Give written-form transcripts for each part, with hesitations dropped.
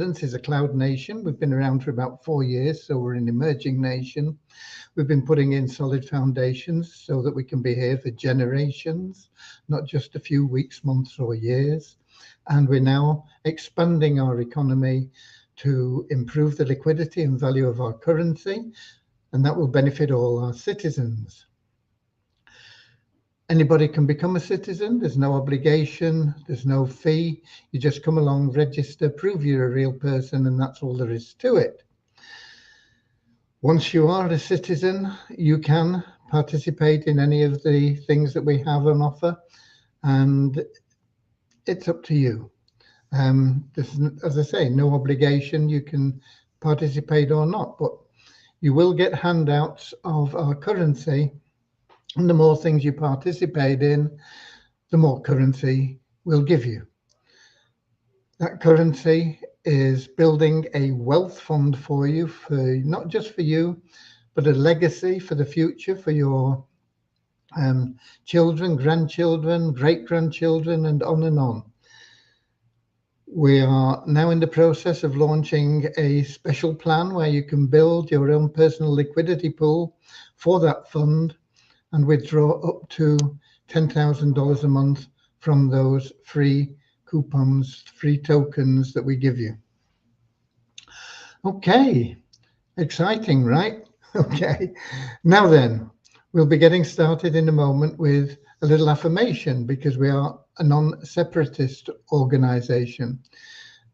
independence is a cloud nation. We've been around for about 4 years, so we're an emerging nation. We've been putting in solid foundations so that we can be here for generations, not just a few weeks, months, or years. And we're now expanding our economy to improve the liquidity and value of our currency, and that will benefit all our citizens. Anybody can become a citizen. There's no obligation, there's no fee. You just come along, register, prove you're a real person, and that's all there is to it. Once you are a citizen, you can participate in any of the things that we have on offer, and it's up to you. There's, as I say, no obligation. You can participate or not, but you will get handouts of our currency, and the more things you participate in, the more currency we'll give you. That currency is building a wealth fund for you, for not just for you, but a legacy for the future, for your children, grandchildren, great-grandchildren, and on and on. We are now in the process of launching a special plan where you can build your own personal liquidity pool for that fund and withdraw up to $10,000 a month from those free coupons, free tokens that we give you. Okay, exciting, right? Okay, now then, we'll be getting started in a moment with a little affirmation, because we are a non-separatist organization.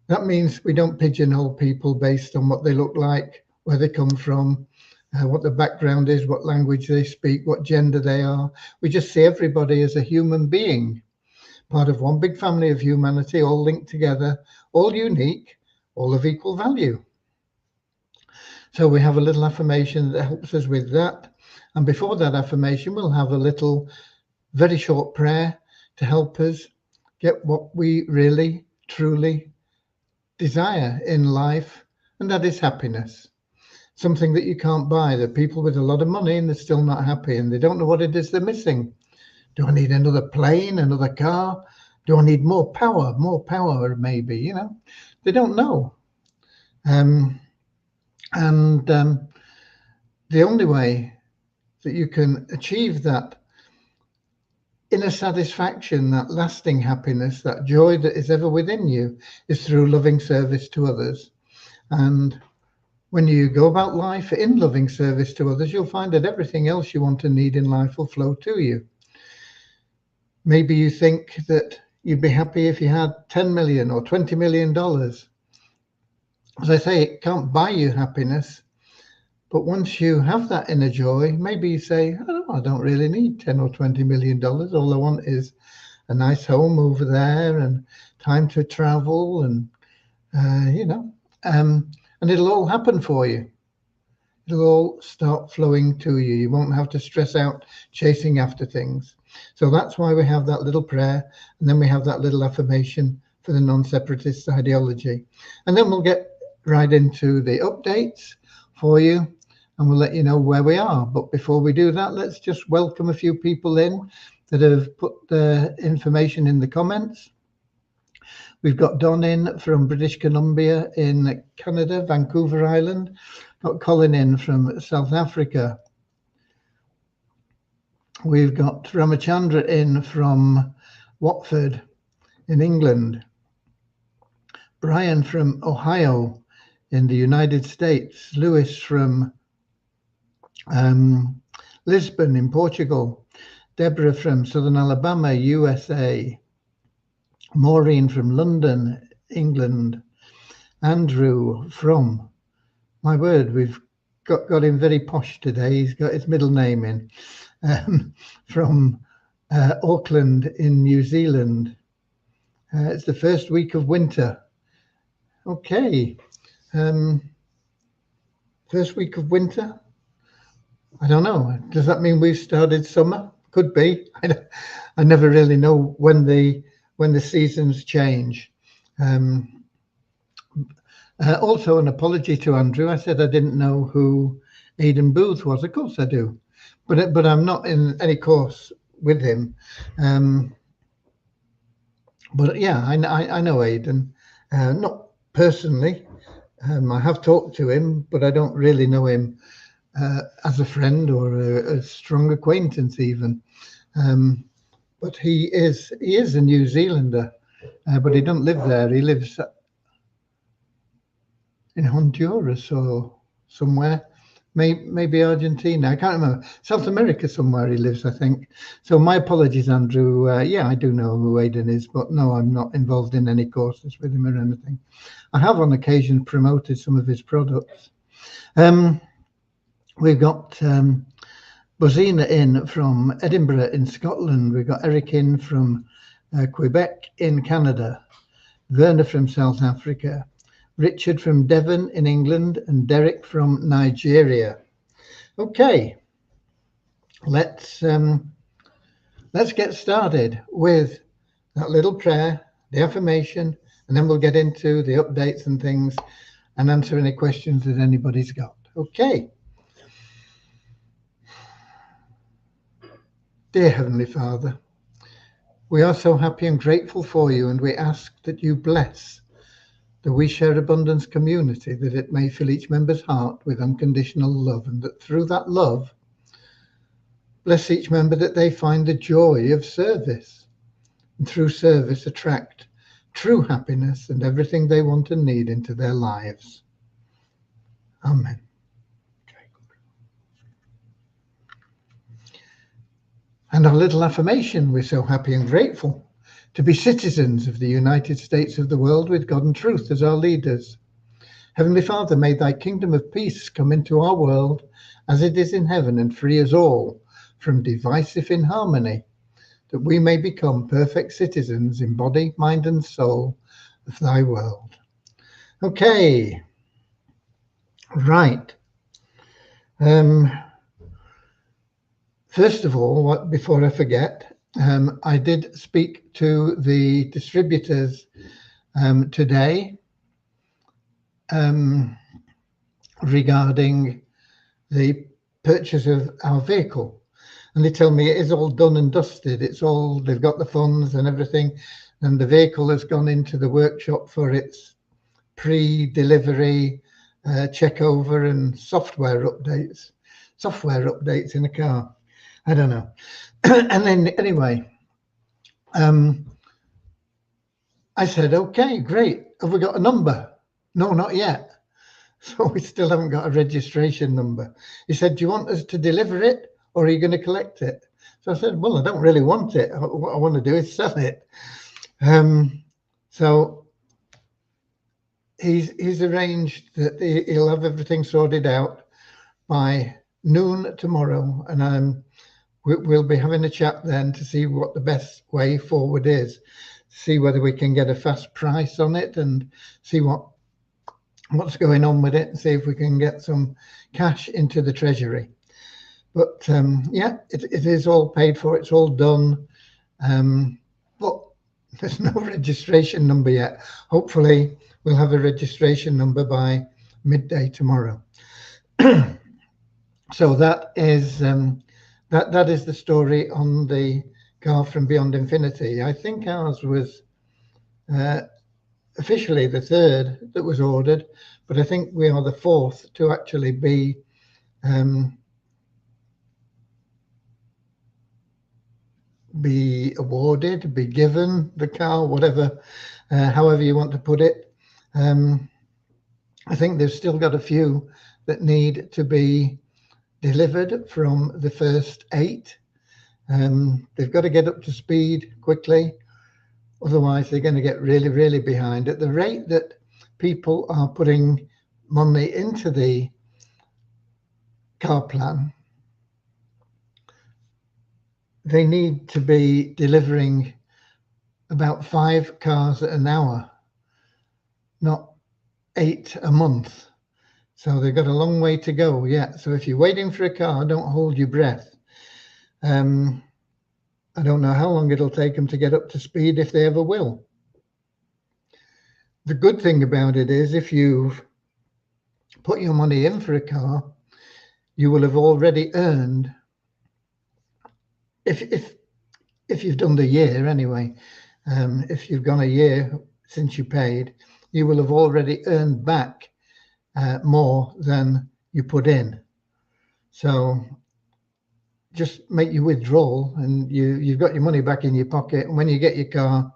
That means we don't pigeonhole people based on what they look like, where they come from, what their background is, what language they speak, what gender they are. We just see everybody as a human being, part of one big family of humanity, all linked together, all unique, all of equal value. So we have a little affirmation that helps us with that. And before that affirmation, we'll have a little, very short prayer to help us get what we really, truly desire in life, and that is happiness. Something that you can't buy. There are people with a lot of money and they're still not happy, and they don't know what it is they're missing. Do I need another plane, another car? Do I need more power? More power, maybe, you know? They don't know. The only way that you can achieve that inner satisfaction, that lasting happiness, that joy that is ever within you, is through loving service to others. And when you go about life in loving service to others, you'll find that everything else you want and need in life will flow to you. Maybe you think that you'd be happy if you had 10 million or $20 million. As I say, it can't buy you happiness. But once you have that inner joy, maybe you say, oh, I don't really need 10 or $20 million. All I want is a nice home over there and time to travel and, and it'll all happen for you. It'll all start flowing to you. You won't have to stress out chasing after things. So that's why we have that little prayer, and then we have that little affirmation for the non-separatist ideology. And then we'll get right into the updates for you, and we'll let you know where we are. But before we do that, let's just welcome a few people in that have put their information in the comments. We've got Don in from British Columbia in Canada, Vancouver Island. Got Colin in from South Africa. We've got Ramachandra in from Watford in England. Brian from Ohio in the United States. Lewis from Lisbon in Portugal. Deborah from Southern Alabama, USA. Maureen from London, England. Andrew from, my word, we've got him very posh today. He's got his middle name in. From Auckland in New Zealand. It's the first week of winter. Okay. First week of winter? I don't know. Does that mean we've started summer? Could be. I never really know when the seasons change. Also, an apology to Andrew. I said I didn't know who Aidan Booth was. Of course I do. But I'm not in any course with him. But yeah, I know Aidan. Not personally. I have talked to him, but I don't really know him as a friend or a strong acquaintance even. But he is a New Zealander, but he doesn't live there. He lives in Honduras or somewhere, maybe Argentina. I can't remember. South America somewhere he lives, I think. So my apologies, Andrew. Yeah, I do know who Aidan is, but no, I'm not involved in any courses with him or anything. I have on occasion promoted some of his products. We've got Bozina in from Edinburgh in Scotland. We've got Eric in from Quebec in Canada, Werner from South Africa, Richard from Devon in England, and Derek from Nigeria. Okay, let's get started with that little prayer, the affirmation, and then we'll get into the updates and things and answer any questions that anybody's got. Okay. Dear Heavenly Father, we are so happy and grateful for you, and we ask that you bless the We Share Abundance community, that it may fill each member's heart with unconditional love, and that through that love, bless each member that they find the joy of service, and through service attract true happiness and everything they want and need into their lives. Amen. And our little affirmation, we're so happy and grateful to be citizens of the United States of the world with God and truth as our leaders. Heavenly Father, may thy kingdom of peace come into our world as it is in heaven, and free us all from divisive inharmony, that we may become perfect citizens in body, mind, and soul of thy world. Okay, right. First of all, before I forget, I did speak to the distributors today regarding the purchase of our vehicle, and they tell me it is all done and dusted. It's all, they've got the funds and everything, and the vehicle has gone into the workshop for its pre-delivery check over and software updates in a car. I don't know. And then anyway, I said, okay, great. Have we got a number? No, not yet. So we still haven't got a registration number. He said, do you want us to deliver it, or are you going to collect it? So I said, well, I don't really want it. What I want to do is sell it. So he's arranged that he'll have everything sorted out by noon tomorrow, and we'll be having a chat then to see what the best way forward is, see whether we can get a fast price on it and see what's going on with it, and see if we can get some cash into the treasury. But yeah, it is all paid for, it's all done, but there's no registration number yet. Hopefully we'll have a registration number by midday tomorrow. So that is that is the story on the car from Beyond Infinity. I think ours was officially the third that was ordered, but I think we are the fourth to actually be awarded, be given the car, whatever, however you want to put it. I think they've still got a few that need to be delivered from the first 8. They've got to get up to speed quickly, otherwise they're going to get really, really behind. At the rate that people are putting money into the car plan, they need to be delivering about 5 cars an hour, not 8 a month. So they've got a long way to go yet. So if you're waiting for a car, don't hold your breath. I don't know how long it'll take them to get up to speed, if they ever will. The good thing about it is, if you've put your money in for a car, you will have already earned, if you've done the year anyway, if you've gone a year since you paid, you will have already earned back more than you put in. So just make your withdrawal and you've got your money back in your pocket. And when you get your car,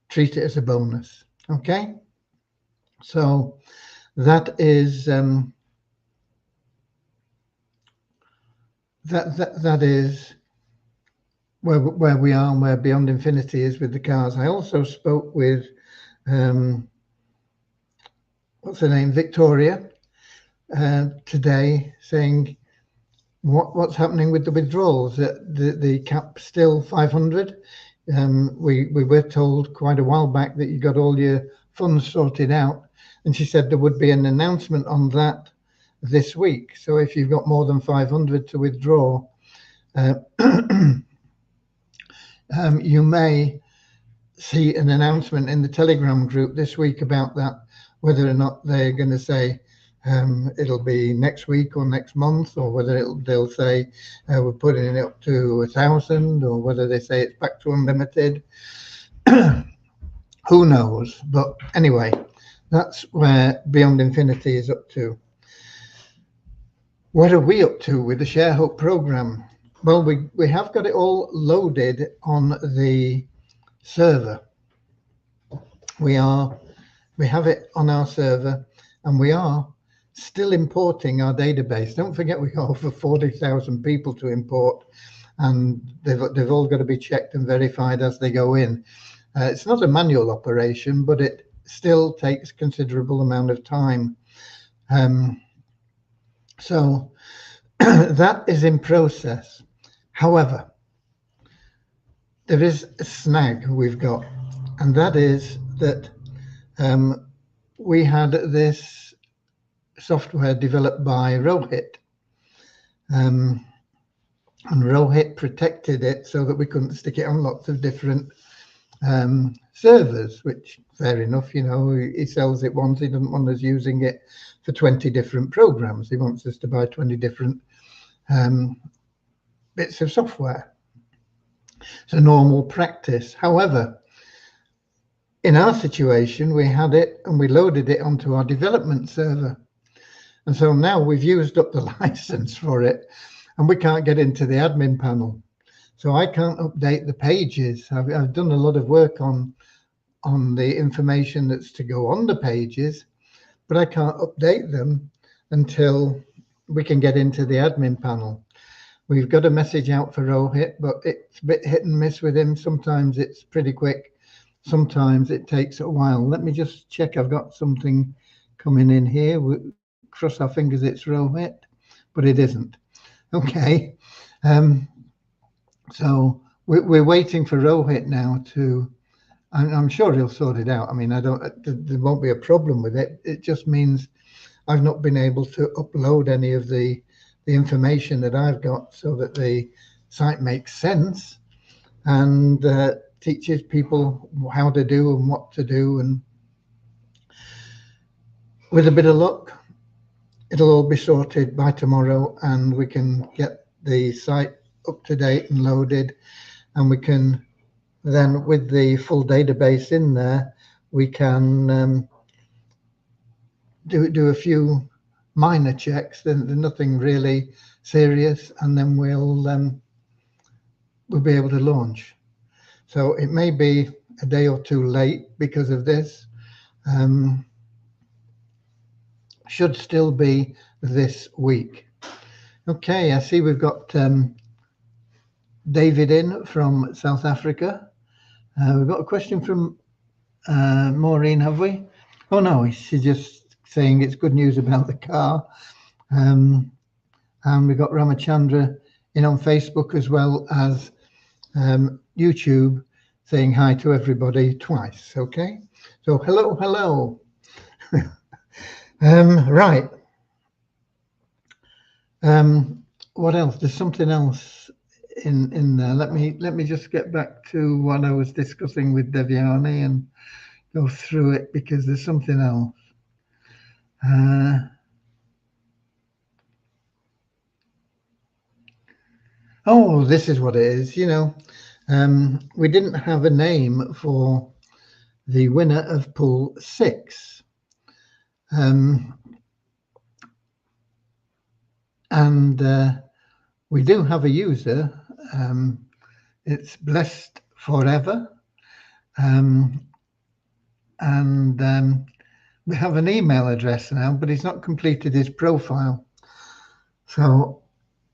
treat it as a bonus. Okay. So that is that is where we are and where Beyond Infinity is with the cars. I also spoke with what's her name, Victoria, today, saying what's happening with the withdrawals. The cap still 500. We were told quite a while back that you got all your funds sorted out, and she said there would be an announcement on that this week. So if you've got more than 500 to withdraw, you may see an announcement in the Telegram group this week about that, whether or not they're going to say it'll be next week or next month, or whether they'll say we're putting it up to 1,000, or whether they say it's back to unlimited. Who knows? But anyway, that's where Beyond Infinity is up to. What are we up to with the ShareHope program? Well, we have got it all loaded on the server. We have it on our server, and we are still importing our database. Don't forget, we got over 40,000 people to import, and they've all got to be checked and verified as they go in. It's not a manual operation, but it still takes considerable amount of time. So that is in process. However, there is a snag we've got, and that is that we had this software developed by Rohit, and Rohit protected it so that we couldn't stick it on lots of different servers, which fair enough, you know, he sells it once, he doesn't want us using it for 20 different programs. He wants us to buy 20 different bits of software. It's a normal practice. However, in our situation, we had it and we loaded it onto our development server. And so now we've used up the license for it and we can't get into the admin panel. So I can't update the pages. I've done a lot of work on the information that's to go on the pages, but I can't update them until we can get into the admin panel. We've got a message out for Rohit, but it's a bit hit and miss with him. Sometimes it's pretty quick. Sometimes it takes a while. Let me just check. I've got something coming in here. We cross our fingers it's Rohit, but it isn't. Okay. So we're waiting for Rohit now to, I'm sure he'll sort it out. I mean, there won't be a problem with it. It just means I've not been able to upload any of the information that I've got so that the site makes sense and teaches people how to do and what to do. And with a bit of luck, it'll all be sorted by tomorrow and we can get the site up to date and loaded, and we can then, with the full database in there, we can do a few minor checks. Then nothing really serious, and then we'll be able to launch. So it may be a day or two late because of this. Should still be this week. Okay, I see we've got David in from South Africa. We've got a question from Maureen, have we? Oh no, she's just saying it's good news about the car. And we've got Ramachandra in on Facebook as well as YouTube, saying hi to everybody twice. Okay, so hello. Right. What else? There's something else in there. Let me just get back to what I was discussing with Devyani and go through it, because there's something else. Oh, this is what it is. You know, we didn't have a name for the winner of pool 6. We do have a user. It's Blessed Forever. We have an email address now, but he's not completed his profile. So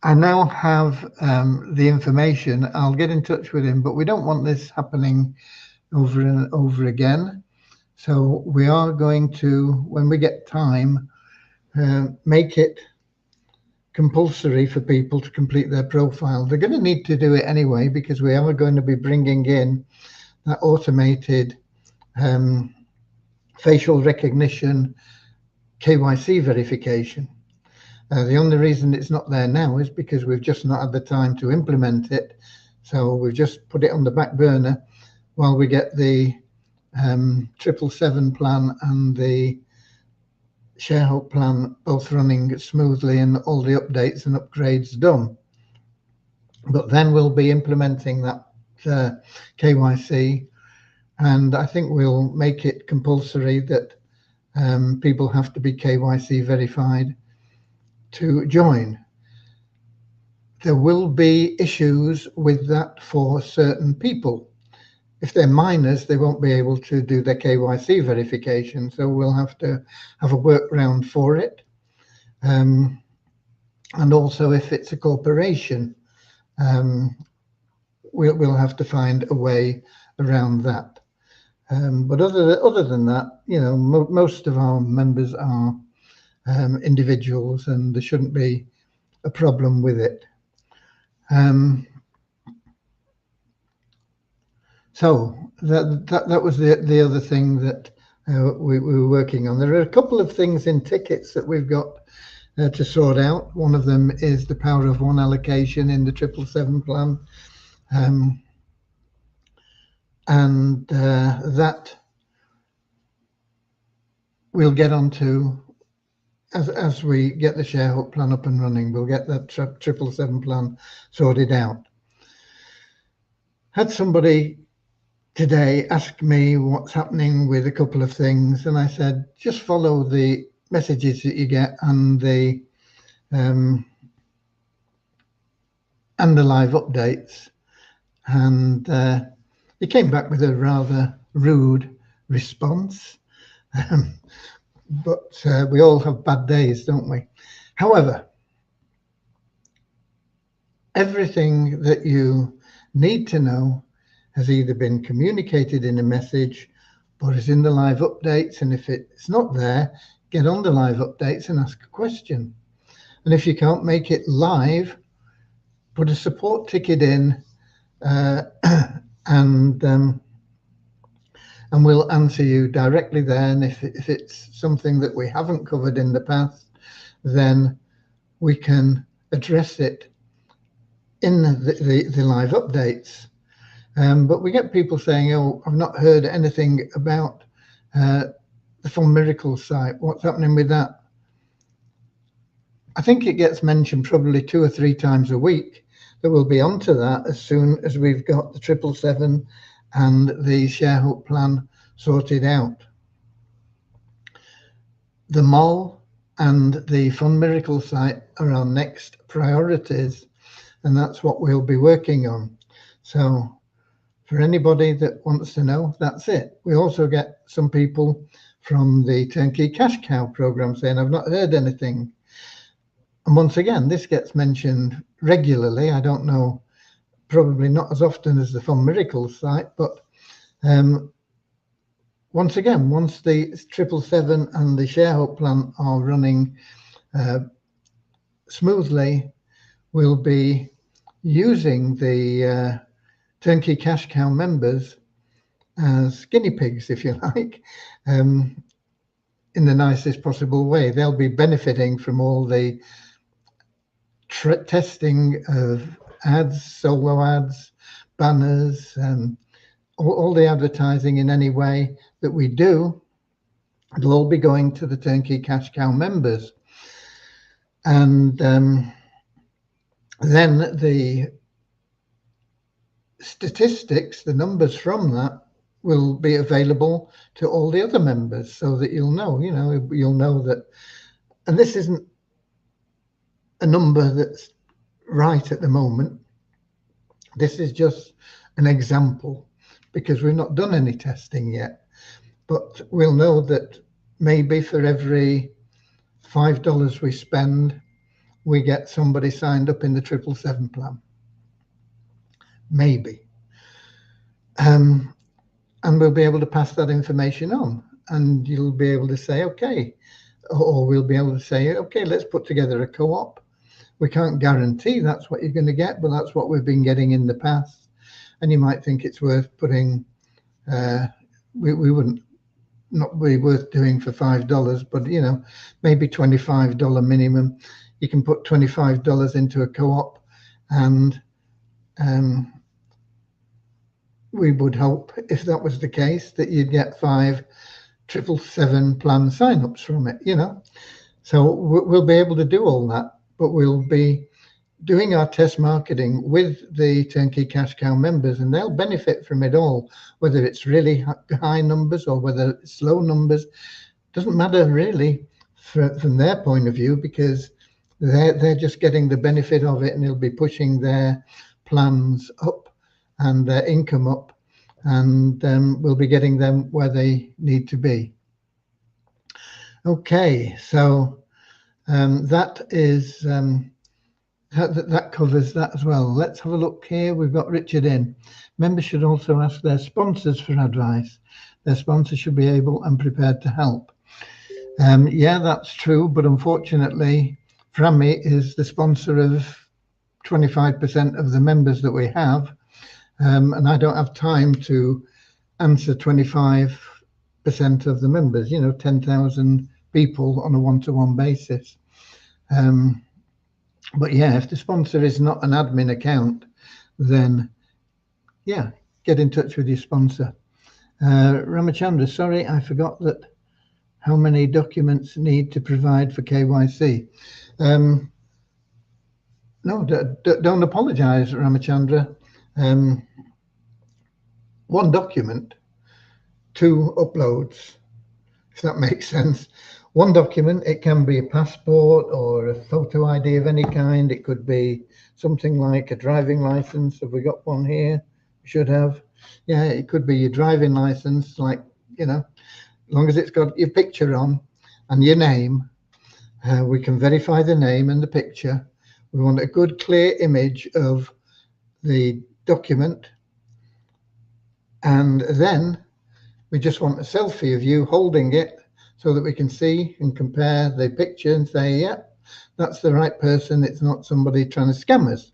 I now have the information. I'll get in touch with him, but we don't want this happening over and over again. So we are going to, when we get time, make it compulsory for people to complete their profile. They're going to need to do it anyway, because we are going to be bringing in that automated facial recognition KYC verification. The only reason it's not there now is because we've just not had the time to implement it. So we've just put it on the back burner while we get the 777 plan and the ShareHope plan both running smoothly and all the updates and upgrades done. But then we'll be implementing that KYC, and I think we'll make it compulsory that people have to be KYC verified to join. There will be issues with that for certain people. If they're minors, they won't be able to do their KYC verification, so we'll have to have a workaround for it. And also, if it's a corporation, we'll have to find a way around that. But other than that, you know, most of our members are individuals, and there shouldn't be a problem with it. So that was the other thing that we were working on. There are a couple of things in tickets that we've got to sort out. One of them is the Power of One allocation in the 777 plan. That we'll get onto as we get the ShareHope plan up and running. We'll get that 777 plan sorted out. Had somebody today ask me what's happening with a couple of things, and I said just follow the messages that you get and the live updates. And he came back with a rather rude response. But we all have bad days, don't we? However, everything that you need to know has either been communicated in a message or is in the live updates. And if it's not there, get on the live updates and ask a question. And if you can't make it live, put a support ticket in and we'll answer you directly there. And if it's something that we haven't covered in the past, then we can address it in the live updates. But we get people saying, oh, I've not heard anything about the Fund Miracles site. What's happening with that? I think it gets mentioned probably 2 or 3 times a week. That we'll be onto that as soon as we've got the 777 and the ShareHope plan sorted out. The MOL and the Fund Miracles site are our next priorities, and that's what we'll be working on. So for anybody that wants to know, that's it. We also get some people from the Turnkey Cash Cow program saying, I've not heard anything. And once again, this gets mentioned regularly. I don't know, probably not as often as the Fund Miracles site, but once again, once the 777 and the ShareHope plan are running smoothly, we'll be using the Turnkey Cash Cow members as guinea pigs, if you like, in the nicest possible way. They'll be benefiting from all the testing of ads, solo ads, banners, all the advertising in any way that we do. It'll all be going to the Turnkey Cash Cow members. And then the statistics, the numbers from that, will be available to all the other members, so that you'll know that, and this isn't a number that's right at the moment. This is just an example, because we've not done any testing yet, but we'll know that maybe for every $5 we spend, we get somebody signed up in the 777 plan. Maybe. And we'll be able to pass that information on, and you'll be able to say, okay, or we'll be able to say, okay, let's put together a co-op. We can't guarantee that's what you're going to get, but that's what we've been getting in the past. And you might think it's worth putting, we wouldn't not be worth doing for $5, but maybe $25 minimum. You can put $25 into a co-op, and we would hope, if that was the case, that you'd get 5 777 plan sign-ups from it. So we'll be able to do all that, but we'll be doing our test marketing with the Turnkey Cash Cow members, and they'll benefit from it all, whether it's really high numbers or whether it's low numbers. Doesn't matter really from their point of view, because they're just getting the benefit of it, and it'll be pushing their plans up and their income up, and we'll be getting them where they need to be. Okay, so that is that covers that as well. Let's have a look here. We've got Richard in. Members should also ask their sponsors for advice. Their sponsors should be able and prepared to help. Yeah, that's true, but unfortunately, Frammy is the sponsor of 25% of the members that we have, and I don't have time to answer 25% of the members, 10,000 people on a one-to-one basis. But yeah, if the sponsor is not an admin account, then yeah, get in touch with your sponsor. Ramachandra, sorry, I forgot that. How many documents need to provide for KYC? No, don't apologize, Ramachandra. One document, 2 uploads, if that makes sense. One document, it can be a passport or a photo ID of any kind. It could be something like a driving license. Have we got one here? We should have. Yeah, it could be your driving license, like, as long as it's got your picture on and your name. We can verify the name and the picture. We want a good, clear image of the document. And then we just want a selfie of you holding it, so that we can see and compare the picture and say, yeah, that's the right person. It's not somebody trying to scam us.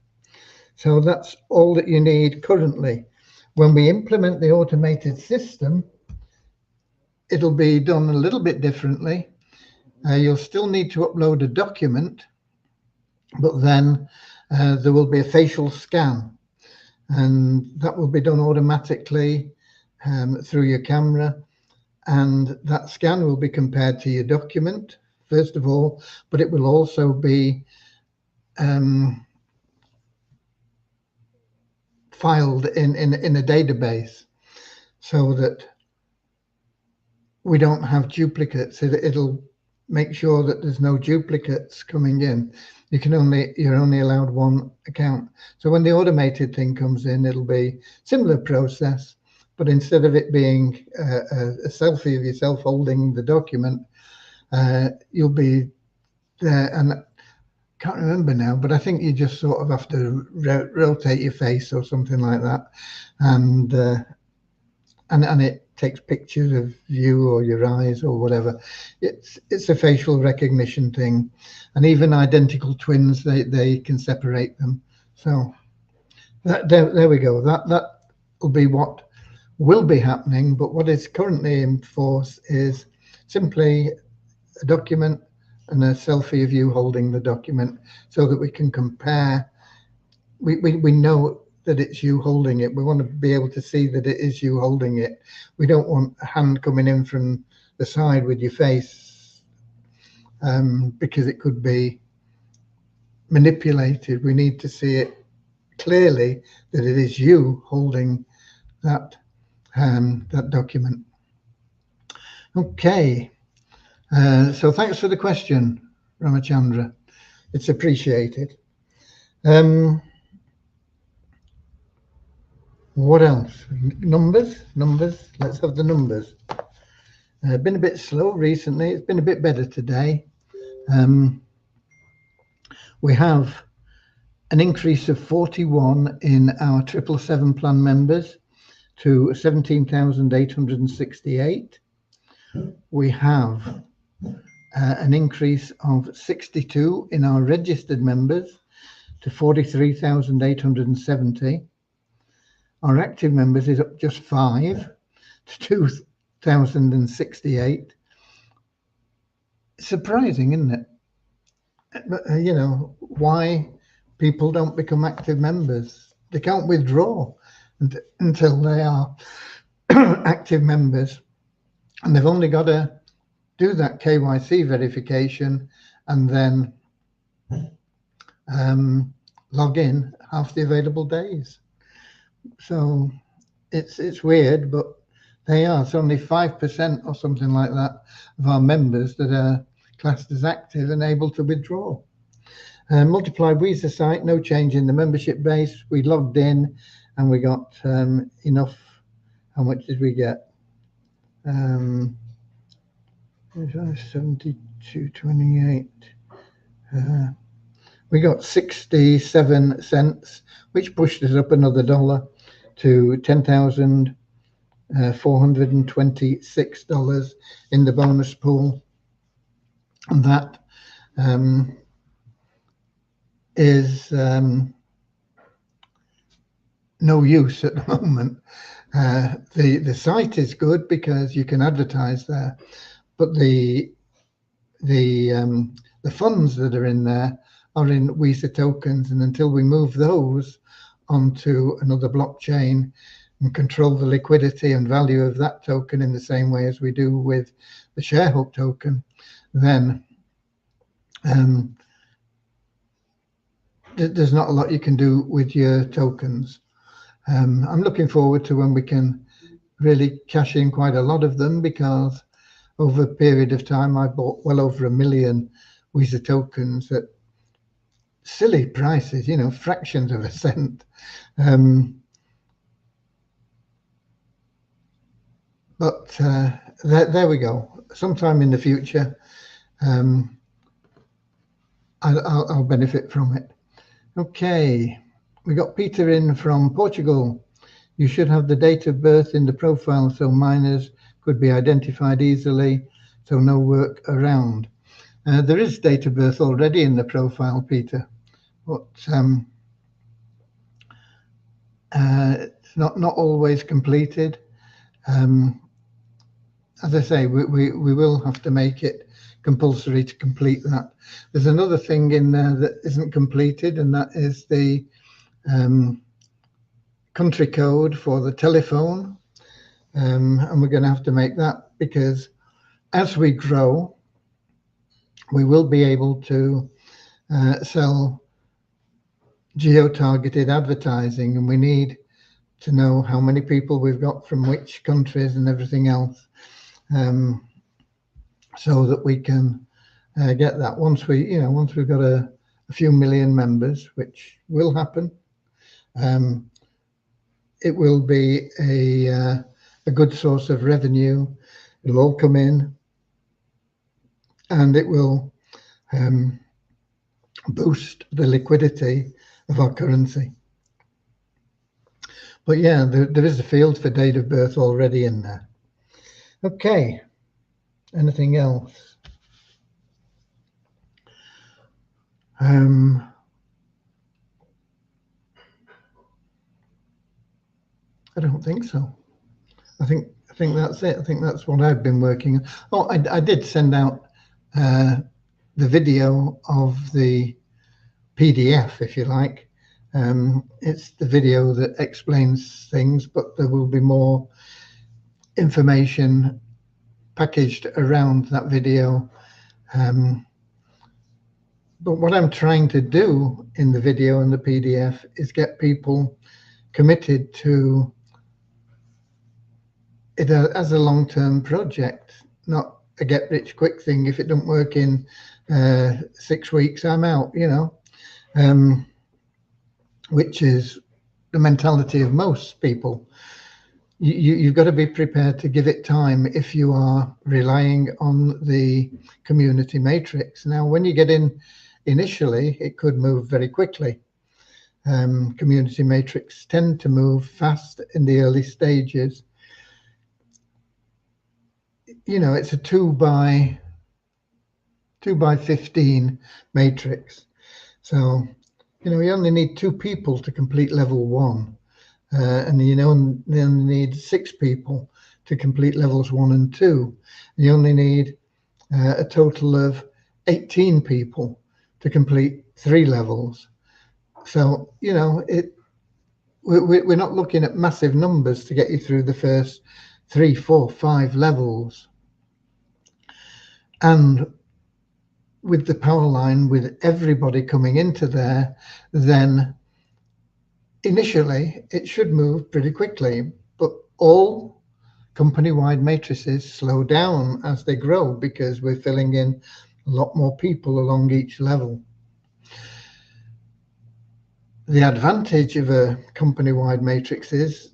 So that's all that you need currently. When we implement the automated system, it'll be done a little bit differently. You'll still need to upload a document, but then there will be a facial scan, and that will be done automatically through your camera. And that scan will be compared to your document, first of all, but it will also be filed in a database, so that we don't have duplicates. It'll make sure that there's no duplicates coming in. You're only allowed one account. So when the automated thing comes in, it'll be similar process. But instead of it being a selfie of yourself holding the document, you'll be there, and I can't remember now, but I think you just sort of have to rotate your face or something like that, and it takes pictures of you or your eyes or whatever. It's a facial recognition thing, and even identical twins, they can separate them. So there we go. That will be what will be happening, but what is currently in force is simply a document and a selfie of you holding the document, so that we can compare. We know that it's you holding it. We want to be able to see that it is you holding it. We don't want a hand coming in from the side with your face, because it could be manipulated. We need to see it clearly that it is you holding that that document. Okay, so thanks for the question, Ramachandra. It's appreciated. What else? Numbers. Let's have the numbers. Been a bit slow recently. It's been a bit better today. We have an increase of 41 in our 777 plan members to 17,868. We have an increase of 62 in our registered members to 43,870. Our active members is up just 5 to 2,068. Surprising, isn't it? But, you know, why people don't become active members. They can't withdraw until they are active members. And they've only got to do that KYC verification and then log in half the available days. So it's weird, but they are. It's only 5% or something like that of our members that are classed as active and able to withdraw. Multiply Visa site, no change in the membership base. We logged in and we got enough. How much did we get? 72.28. We got 67 cents, which pushed us up another $1 to $10,426 in the bonus pool. And that is no use at the moment. The site is good because you can advertise there, but the funds that are in there are in Visa tokens, and until we move those onto another blockchain and control the liquidity and value of that token in the same way as we do with the ShareHook token, then there's not a lot you can do with your tokens. I'm looking forward to when we can really cash in quite a lot of them, because over a period of time I bought well over 1 million Visa tokens at silly prices, you know, fractions of a cent. But there we go. Sometime in the future, I'll benefit from it. Okay, we got Peter in from Portugal. You should have the date of birth in the profile so minors could be identified easily, so no work around. There is date of birth already in the profile, Peter, but it's not always completed. As I say, we will have to make it compulsory to complete that. There's another thing in there that isn't completed, and that is the country code for the telephone. And we're going to have to make that, because as we grow, we will be able to sell geo-targeted advertising, and we need to know how many people we've got from which countries and everything else, so that we can get that. Once we've got a few million members, which will happen, it will be a good source of revenue. It'll all come in, and it will boost the liquidity of our currency. But yeah, there is a field for date of birth already in there. Okay, anything else? I don't think so. I think that's it. I think that's what I've been working on. Oh, I did send out the video of the PDF, if you like. It's the video that explains things, but there will be more information packaged around that video. But what I'm trying to do in the video and the PDF is get people committed to it as a long-term project, not a get-rich-quick thing. If it don't work in 6 weeks, I'm out, which is the mentality of most people. You've got to be prepared to give it time if you are relying on the community matrix. Now, when you get in initially, it could move very quickly. Community matrix tend to move fast in the early stages. It's a 2 by 15 matrix. So, you only need 2 people to complete level 1. And you only need 6 people to complete levels 1 and 2. You only need a total of 18 people to complete 3 levels. So, we're not looking at massive numbers to get you through the first 3, 4, 5 levels. And with the power line, with everybody coming into there, then initially it should move pretty quickly, but all company-wide matrices slow down as they grow because we're filling in a lot more people along each level. The advantage of a company-wide matrix is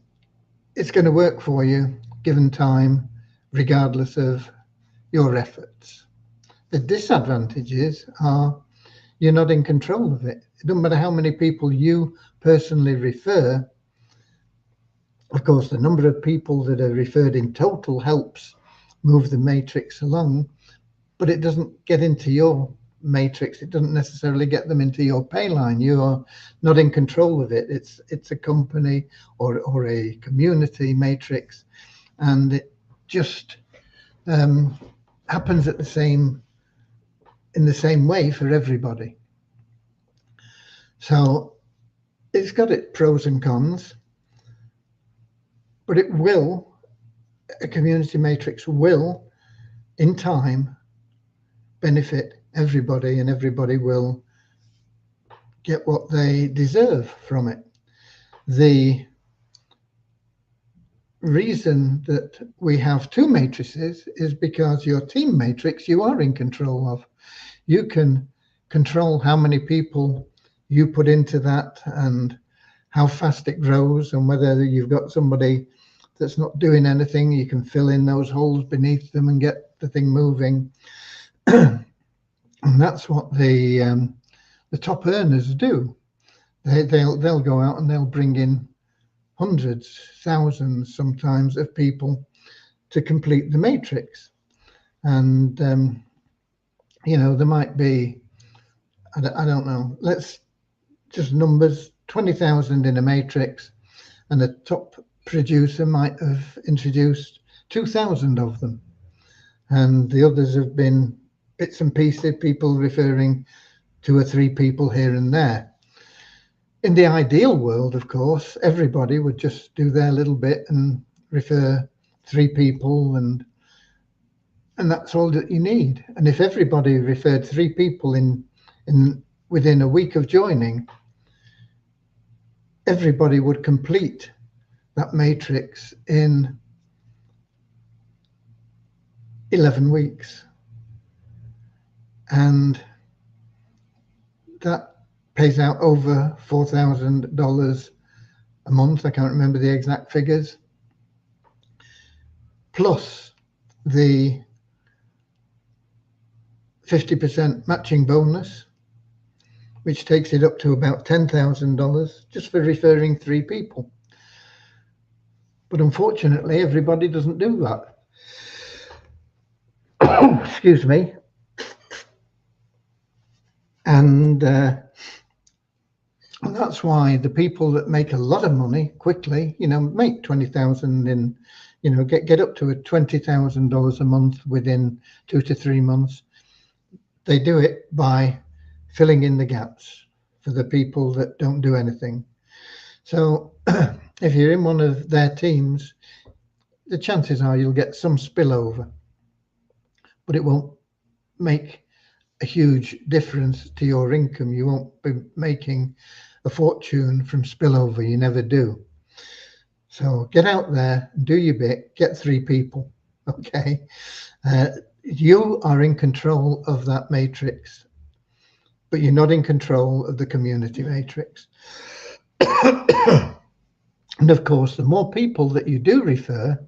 it's going to work for you given time, regardless of your efforts. The disadvantages are you're not in control of it. It doesn't matter how many people you personally refer. Of course, the number of people that are referred in total helps move the matrix along, but it doesn't get into your matrix. It doesn't necessarily get them into your pay line. You are not in control of it. It's a company or a community matrix, and it just happens in the same way for everybody. So it's got its pros and cons, but a community matrix will, in time, benefit everybody, and everybody will get what they deserve from it. The reason that we have 2 matrices is because your team matrix you are in control of. You can control how many people you put into that and how fast it grows, and whether you've got somebody that's not doing anything, you can fill in those holes beneath them and get the thing moving. And that's what the top earners do. They'll go out and they'll bring in hundreds, thousands sometimes of people to complete the matrix. And there might be, I don't know, let's just numbers, 20,000 in a matrix, and a top producer might have introduced 2,000 of them, and the others have been bits and pieces, people referring 2 or 3 people here and there. In the ideal world, of course, everybody would just do their little bit and refer 3 people, and that's all that you need. And if everybody referred 3 people within a week of joining, everybody would complete that matrix in 11 weeks. And that pays out over $4,000 a month. I can't remember the exact figures. Plus the 50% matching bonus, which takes it up to about $10,000 just for referring 3 people. But unfortunately, everybody doesn't do that. Excuse me. And that's why the people that make a lot of money quickly, make 20,000 in, get up to $20,000 a month within 2 to 3 months. They do it by filling in the gaps for the people that don't do anything. So if you're in one of their teams, the chances are you'll get some spillover, but it won't make a huge difference to your income. You won't be making a fortune from spillover. You never do. So get out there, do your bit, get 3 people. Okay. You are in control of that matrix, but you're not in control of the community matrix. And of course, the more people that you do refer,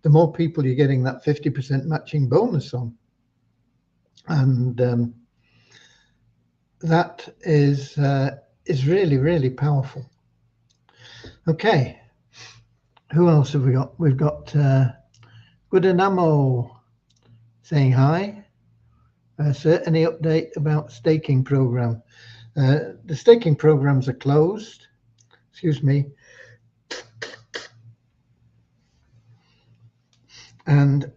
the more people you're getting that 50% matching bonus on. And that is really, really powerful. Okay. Who else have we got? We've got Gudanamo saying hi. Sir, any update about staking program? The staking programs are closed. Excuse me. And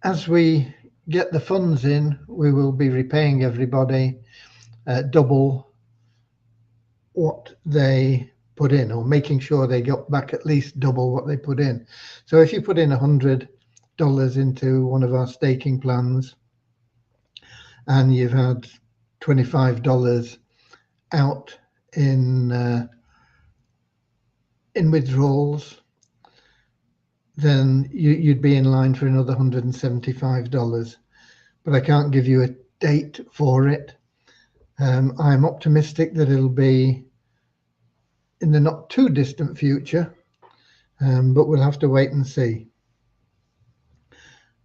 as we get the funds in, we will be repaying everybody double what they put in, or making sure they got back at least double what they put in. So if you put in $100 into one of our staking plans and you've had $25 out in withdrawals, then you'd be in line for another $175. But I can't give you a date for it. I'm optimistic that it'll be in the not too distant future, but we'll have to wait and see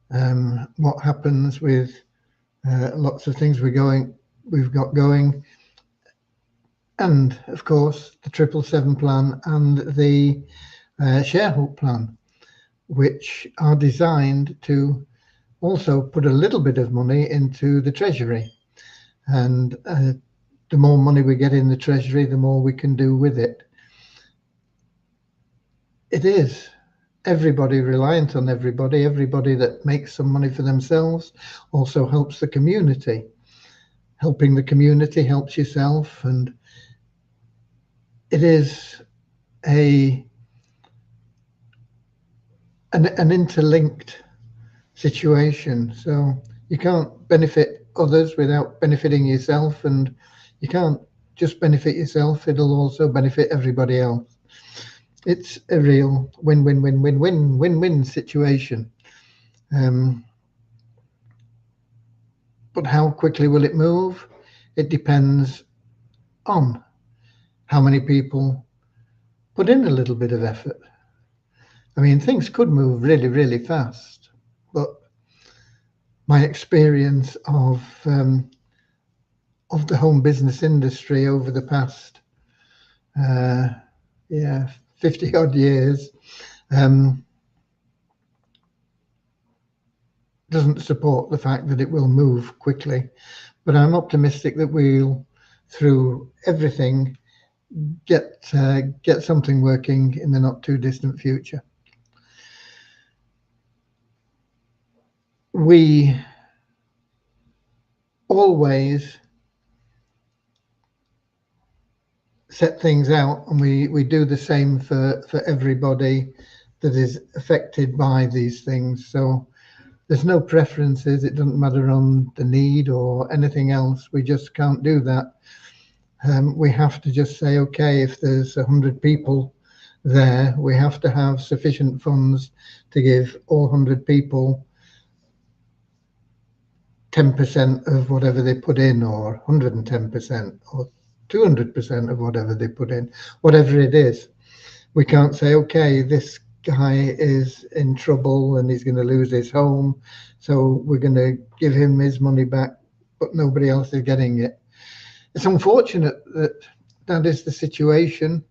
what happens with lots of things we've got going, and of course the 777 plan and the Sharehook plan, which are designed to also put a little bit of money into the treasury. And the more money we get in the treasury, the more we can do with it. It is everybody reliant on everybody. Everybody that makes some money for themselves also helps the community. Helping the community helps yourself, and it is an interlinked situation. So you can't benefit others without benefiting yourself, and you can't just benefit yourself, it'll also benefit everybody else. It's a real win-win-win-win-win-win-win situation. But how quickly will it move? It depends on how many people put in a little bit of effort. I mean, things could move really, really fast, but my experience of the home business industry over the past 50 odd years doesn't support the fact that it will move quickly. But I'm optimistic that we'll, through everything, get something working in the not too distant future. We always set things out, and we do the same for everybody that is affected by these things. So there's no preferences. It doesn't matter on the need or anything else. We just can't do that. We have to just say, okay, if there's 100 people there, we have to have sufficient funds to give all 100 people 10% of whatever they put in, or 110%, or 200% of whatever they put in, whatever it is. We can't say, okay, this guy is in trouble and he's going to lose his home, so we're going to give him his money back, but nobody else is getting it. It's unfortunate that that is the situation,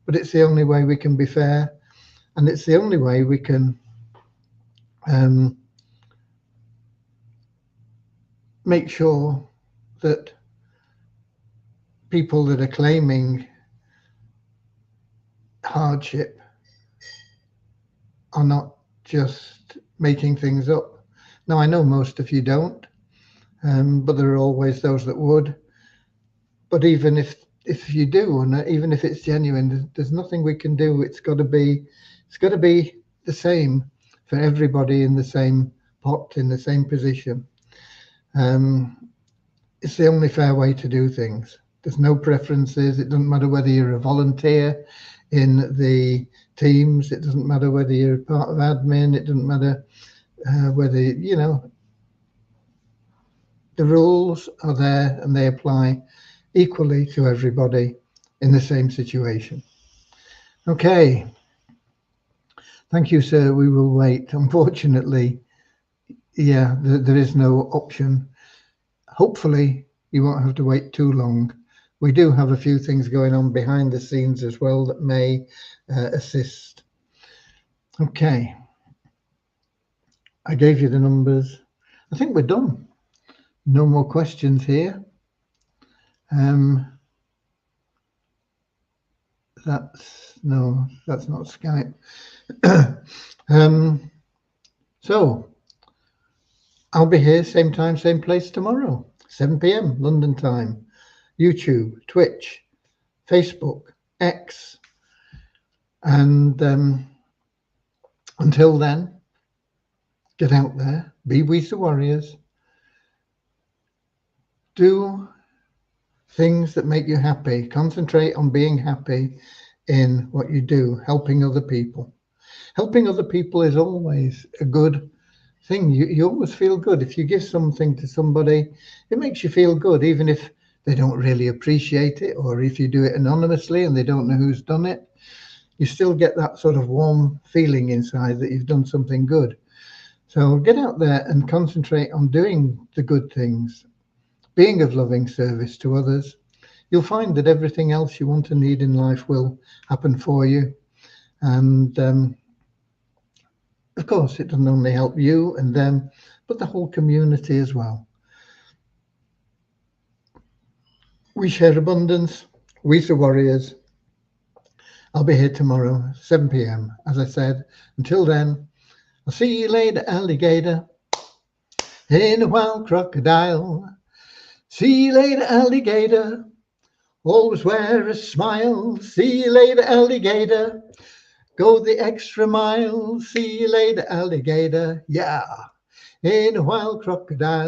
but it's the only way we can be fair, and it's the only way we can make sure that people that are claiming hardship are not just making things up. Now, I know most of you don't, but there are always those that would. But even if you do, and even if it's genuine, there's nothing we can do. It's got to be the same for everybody, in the same pot, in the same position. It's the only fair way to do things. There's no preferences. It doesn't matter whether you're a volunteer in the teams. It doesn't matter whether you're part of admin. It doesn't matter whether, you know, the rules are there and they apply equally to everybody in the same situation. Okay. Thank you, sir. We will wait. Unfortunately, yeah, there is no option. Hopefully, you won't have to wait too long. We do have a few things going on behind the scenes as well that may assist. Okay. I gave you the numbers. I think we're done. No more questions here. That's not Skype. So I'll be here same time, same place tomorrow, 7 p.m. London time. YouTube, Twitch, Facebook, X. And until then, get out there, be We the Warriors. Do things that make you happy. Concentrate on being happy in what you do, helping other people. Helping other people is always a good thing. You always feel good. If you give something to somebody, it makes you feel good, even if they don't really appreciate it, or if you do it anonymously and they don't know who's done it, you still get that sort of warm feeling inside that you've done something good. So get out there and concentrate on doing the good things, being of loving service to others. You'll find that everything else you want and need in life will happen for you. And of course, it doesn't only help you and them, but the whole community as well. We share abundance. We the Warriors. I'll be here tomorrow, 7 p.m. As I said, until then, I'll see you later, alligator, in a wild crocodile. See you later, alligator. Always wear a smile. See you later, alligator. Go the extra mile. See you later, alligator. Yeah, in a wild crocodile.